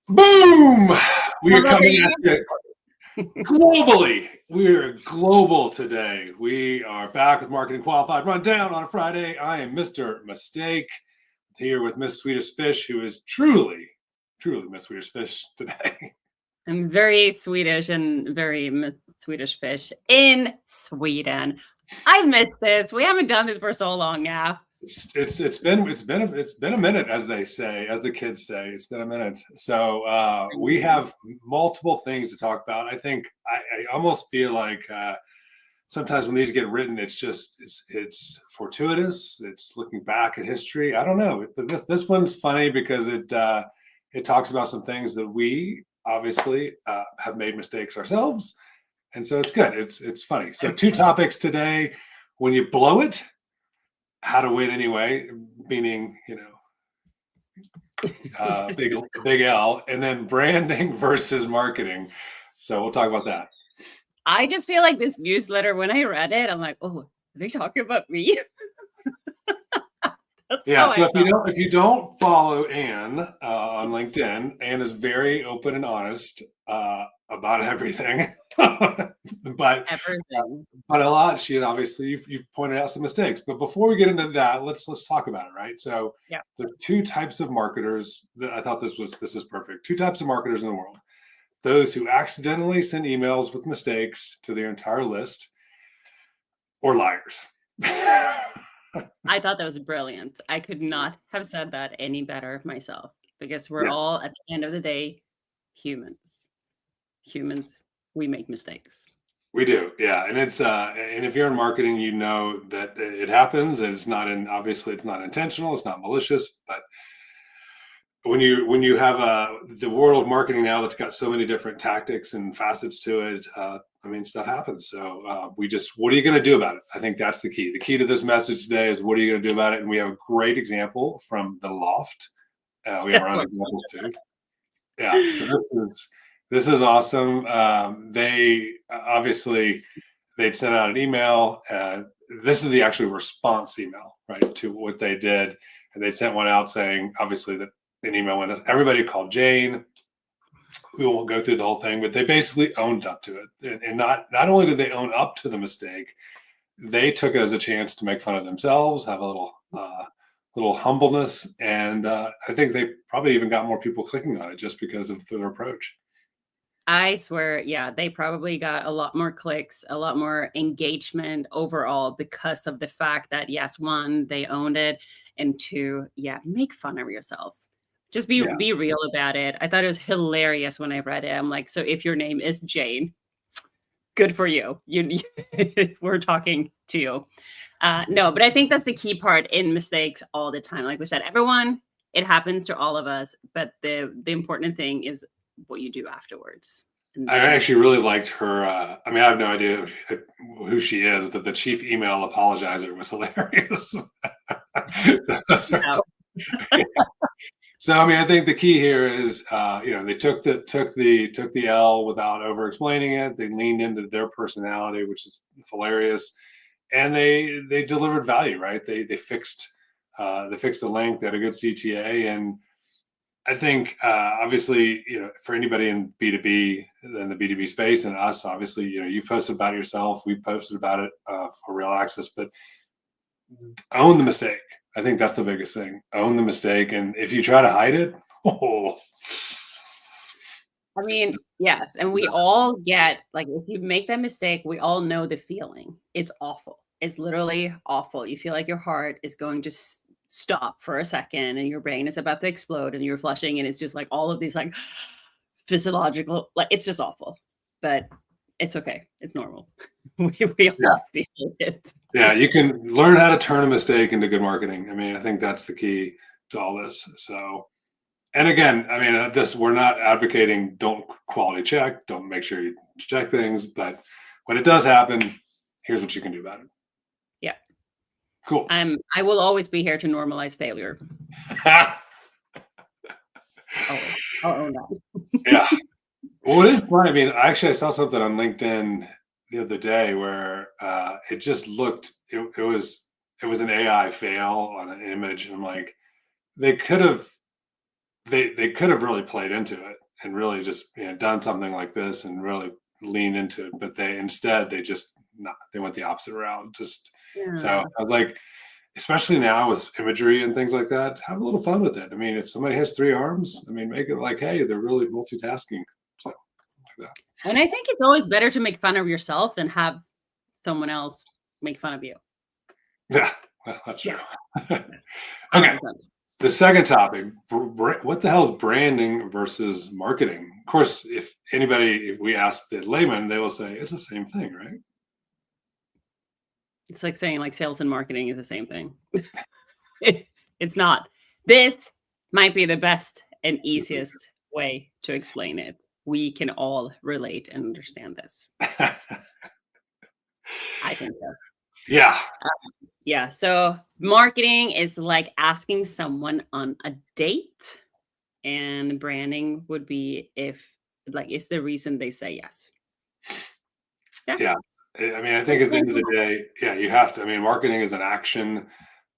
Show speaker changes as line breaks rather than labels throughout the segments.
Boom! We are
What about
coming
you?
at you globally. We're global today. We are back with Marketing Qualified Rundown on a Friday. I am Mr. Mistake here with Miss Swedish Fish, who is truly Miss Swedish Fish today.
I'm very Swedish and very Swedish fish in Sweden. I missed this. We haven't done this for so long now.
It's been a minute, as they say, as the kids say. It's been a minute. So we have multiple things to talk about. I think I almost feel like sometimes when these get written, it's fortuitous. It's looking back at history. I don't know, but this one's funny because it talks about some things that we obviously have made mistakes ourselves, and so it's good. It's funny. So 2 topics today: when you blow it, how to win anyway, meaning big L, and then branding versus marketing. So we'll talk about that.
I just feel like this newsletter, when I read it, I'm like, oh, are they talking about me?
Yeah. So if you don't follow Anne on LinkedIn, Anne is very open and honest about everything. but
Everything.
a lot. She obviously you've pointed out some mistakes. But before we get into that, let's talk about it, right? So
Yeah.
there's 2 types of marketers that I thought this is perfect. 2 types of marketers in the world: those who accidentally send emails with mistakes to their entire list, or liars.
I thought that was brilliant. I could not have said that any better myself because we're all, at the end of the day, humans. Humans, we make mistakes.
We do, yeah, and and if you're in marketing, you know that it happens, and obviously it's not intentional, it's not malicious, but when you have the world of marketing now that's got so many different tactics and facets to it, I mean, stuff happens. So what are you going to do about it? I think that's the key. The key to this message today is, what are you going to do about it? And we have a great example from the Loft. We have our own examples too. Yeah, so this is awesome. They obviously they'd sent out an email. This is the actual response email, right, to what they did, and they sent one out saying, obviously, that an email went to everybody called Jane. We won't go through the whole thing, but they basically owned up to it, and not only did they own up to the mistake, they took it as a chance to make fun of themselves, have a little humbleness, and I think they probably even got more people clicking on it just because of their approach.
I swear, yeah, they probably got a lot more clicks, a lot more engagement overall because of the fact that, yes, 1, they owned it, and 2, yeah, make fun of yourself. Just be real about it. I thought it was hilarious when I read it. I'm like, so if your name is Jane, good for you. We're talking to you. No, but I think that's the key part in mistakes all the time. Like we said, everyone, it happens to all of us, but the important thing is what you do afterwards.
I actually really liked her. I mean, I have no idea who she is, but the chief email apologizer was hilarious. So, I mean, I think the key here is, they took the L without over explaining it. They leaned into their personality, which is hilarious, and they delivered value, right? They fixed the link. They had a good CTA, and I think obviously, for anybody in B2B, in the B2B space, and us, obviously, you've posted about it yourself. We've posted about it for Real Access, but own the mistake. I think that's the biggest thing. Own the mistake, and if you try to hide it,
I mean, yes, and we all get, like, if you make that mistake, we all know the feeling. It's awful. It's literally awful. You feel like your heart is going to stop for a second, and your brain is about to explode, and you're flushing, and it's just like all of these like physiological, like it's just awful. But it's okay. It's normal. we all feel it.
Yeah, you can learn how to turn a mistake into good marketing. I mean, I think that's the key to all this. So, and again, I mean, we're not advocating don't quality check, don't make sure you check things, but when it does happen, here's what you can do about it.
Yeah.
Cool.
I will always be here to normalize failure. I'll own that.
Yeah. Well, it is fun. I mean, I saw something on LinkedIn the other day where it just looked, it was an AI fail on an image. And I'm like, they could have they could have really played into it and really just done something like this and really lean into it, but they just not they went the opposite route. Just so
Yeah.
I was like, especially now with imagery and things like that, have a little fun with it. I mean, if somebody has three arms, I mean, make it like, hey, they're really multitasking. So like that.
And I think it's always better to make fun of yourself than have someone else make fun of you.
Yeah, well, that's true.
Yeah.
Okay.
100%.
The second topic, what the hell is branding versus marketing? Of course, if we ask the layman, they will say it's the same thing, right?
It's like saying like sales and marketing is the same thing. It's not. This might be the best and easiest way to explain it. We can all relate and understand this. I think so.
Yeah.
Yeah. So marketing is like asking someone on a date, and branding would be if like it's the reason they say yes. Yeah.
Yeah. I mean, I think at the end of the day, yeah, you have to. I mean, marketing is an action.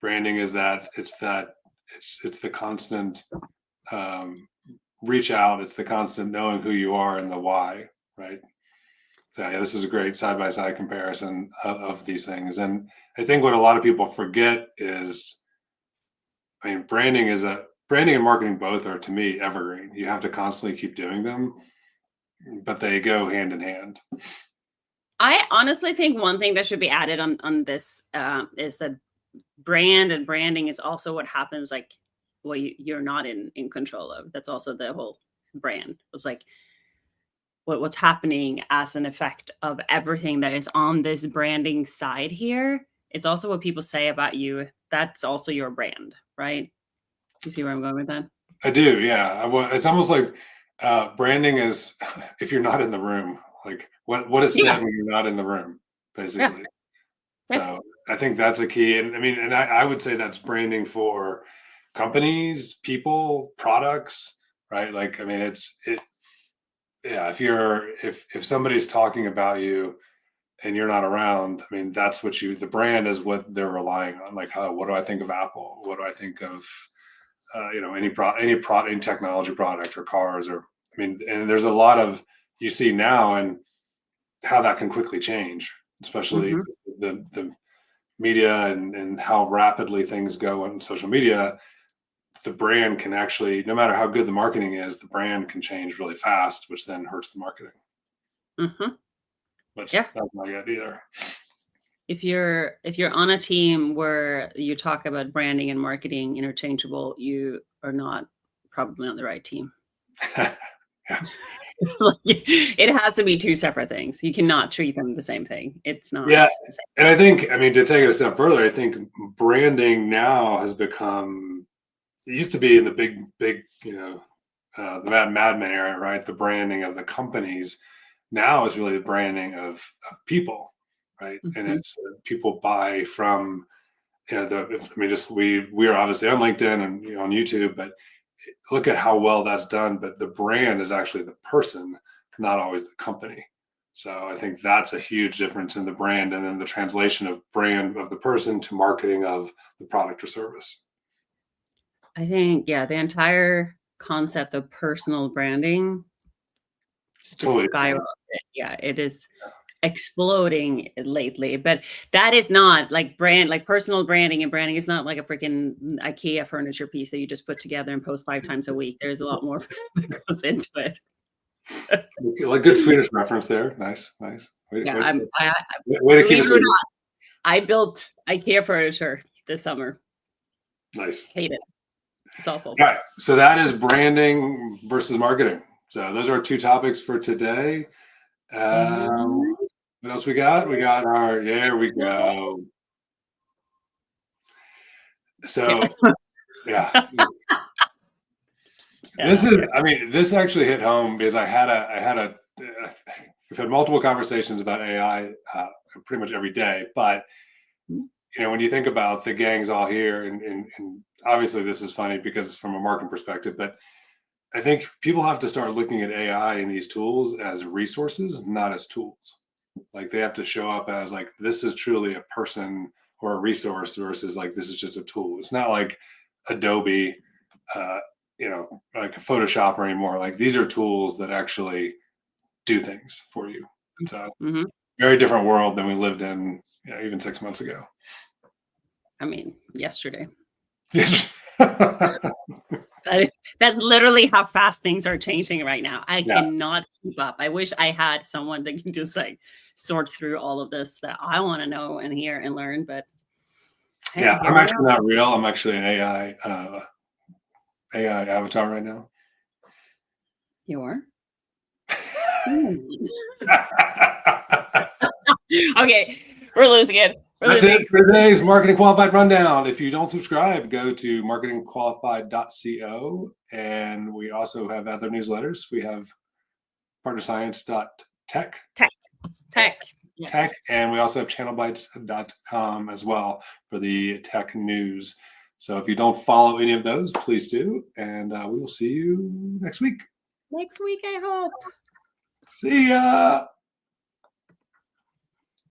Branding is it's the constant um, reach out. It's the constant knowing who you are and the why, right? So yeah, this is a great side by side comparison of these things. And I think what a lot of people forget is, I mean, branding and marketing both are to me evergreen. You have to constantly keep doing them, but they go hand in hand.
I honestly think one thing that should be added on this is that brand and branding is also what happens like what you're not in control of. That's also the whole brand. It's like what's happening as an effect of everything that is on this branding side here. It's also what people say about you. That's also your brand, right? You see where I'm going with that?
I do, yeah. It's almost like branding is if you're not in the room, like what is
Yeah.
said when you're not in the room,
Yeah.
basically.
Yeah.
So I think that's a key. And I mean, and I would say that's branding for companies, people, products, right? Like, I mean, yeah, if somebody's talking about you and you're not around, I mean, the brand is what they're relying on. Like, what do I think of Apple? What do I think of, any technology product or cars I mean, and there's a lot of, you see now and how that can quickly change, especially
Hmm.
the media and how rapidly things go on social media. The brand can actually, no matter how good the marketing is, the brand can change really fast, which then hurts the marketing.
Hmm.
Which
Yeah.
that's not good either.
If you're on a team where you talk about branding and marketing interchangeable, you are not probably on the right team.
Yeah.
Like, it has to be two separate things. You cannot treat them the same thing. It's not
Yeah.
the same.
And I think, I mean, to take it a step further, I think branding now has become, it used to be in the big, the Mad Men era, right? The branding of the companies. Now is really the branding of people, right? And
Mhm.
it's people buy from, I mean, just we are obviously on LinkedIn and on YouTube, but look at how well that's done. But the brand is actually the person, not always the company. So I think that's a huge difference in the brand, and then the translation of brand of the person to marketing of the product or service.
I think, yeah, the entire concept of personal branding just
Totally.
skyrocketed. Yeah, it is exploding lately. But that is not like personal branding and branding is not like a freaking IKEA furniture piece that you just put together and post 5 times a week. There's a lot more that goes into it.
Like good Swedish reference there. Nice, nice.
Yeah, I
Way to keep
believe
it
it or
Swedish.
not, I built IKEA furniture this summer.
Nice.
Hate it. It's awful.
All right. So that is branding versus marketing. So those are our two topics for today. Um,
And
what else we got? We got there we go. So yeah, this
yeah,
is, I mean, this actually hit home because we've had multiple conversations about AI pretty much every day. But, when you think about the gangs all here, and obviously this is funny because from a marketing perspective, but I think people have to start looking at AI and these tools as resources, not as tools. Like they have to show up as like, this is truly a person or a resource versus like, this is just a tool. It's not like Adobe. like Photoshop or anymore. Like these are tools that actually do things for you. So
Mhm.
very different world than we lived in, even 6 months ago.
I mean, yesterday.
Yes.
That's literally how fast things are changing right now. I
Yeah.
cannot keep up. I wish I had someone that can just like sort through all of this that I want to know and hear and learn. But hey,
Yeah,
here
I'm
we
actually
are.
not real. I'm actually an AI avatar right now.
You are? Okay, we're losing it. We're
That's it
losing.
for today's Marketing Qualified Rundown. If you don't subscribe, go to marketingqualified.co. And we also have other newsletters. We have partnerscience.tech.
Tech. Yes.
Tech, and we also have channelbytes.com as well for the tech news. So if you don't follow any of those, please do. And we will see you next week.
Next week, I hope.
See ya.